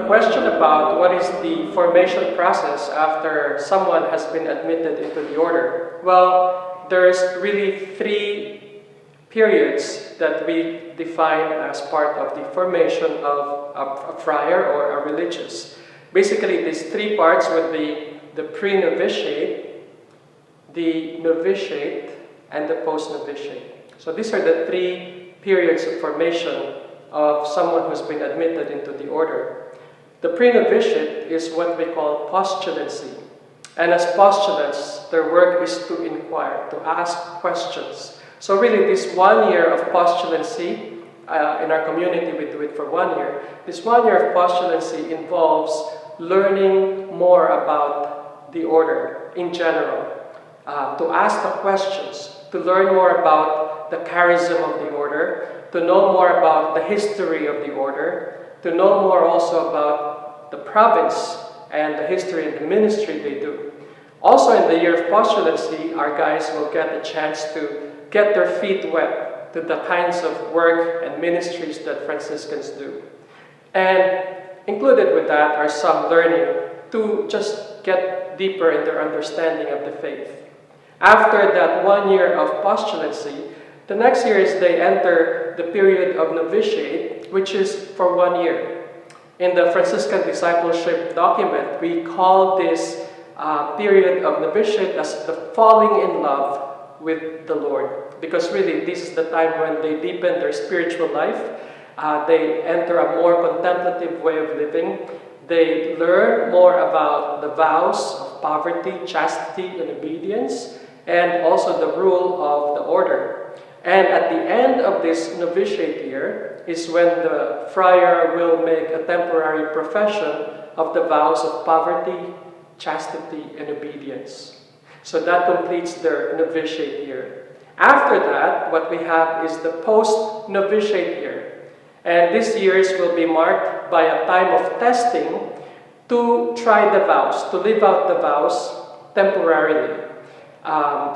a question about what is the formation process after someone has been admitted into the order. Well, there's really three periods that we define as part of the formation of a friar or a religious. Basically, these three parts would be the pre-novitiate, the novitiate, and the post-novitiate. So these are the three periods of formation of someone who's been admitted into the order. The pre-novitiate is what we call postulancy. And as postulants, their work is to inquire, to ask questions. So really, this 1 year of postulancy, in our community we do it for 1 year, this 1 year of postulancy involves learning more about the order in general, to ask the questions, to learn more about the charism of the order, to know more about the history of the order, to know more also about the province and the history and the ministry they do. Also in the year of postulancy, our guys will get a chance to get their feet wet to the kinds of work and ministries that Franciscans do. And included with that are some learning to just get deeper in their understanding of the faith. After that 1 year of postulancy, the next year is they enter the period of novitiate, which is for 1 year. In the Franciscan discipleship document, we call this period of novitiate as the falling in love with the Lord. Because really, this is the time when they deepen their spiritual life. They enter a more contemplative way of living. They learn more about the vows of poverty, chastity, and obedience, and also the rule of the order. And at the end of this novitiate year is when the friar will make a temporary profession of the vows of poverty, chastity, and obedience. So that completes their novitiate year. After that, what we have is the post-novitiate year. And these years will be marked by a time of testing to try the vows, to live out the vows temporarily.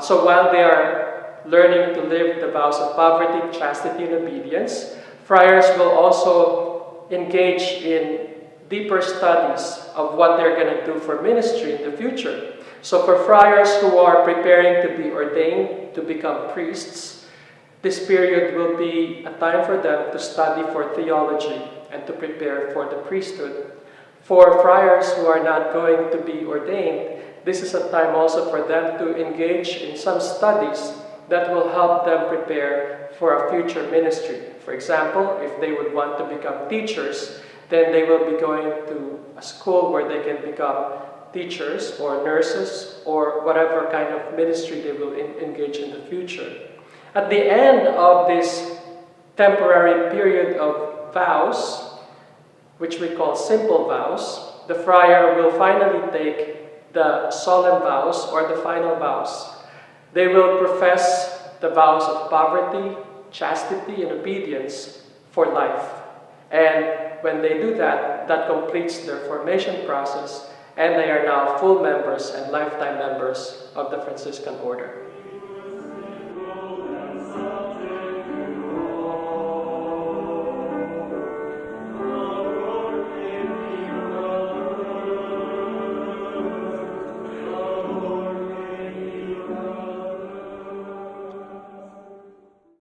So while they are learning to live the vows of poverty, chastity, and obedience, friars will also engage in deeper studies of what they're going to do for ministry in the future. So for friars who are preparing to be ordained to become priests, this period will be a time for them to study for theology and to prepare for the priesthood. For friars who are not going to be ordained, this is a time also for them to engage in some studies that will help them prepare for a future ministry. For example, if they would want to become teachers, then they will be going to a school where they can become teachers or nurses or whatever kind of ministry they will engage in the future. At the end of this temporary period of vows, which we call simple vows, the friar will finally take the solemn vows or the final vows. They will profess the vows of poverty, chastity, and obedience for life. And when they do that, that completes their formation process, and they are now full members and lifetime members of the Franciscan order.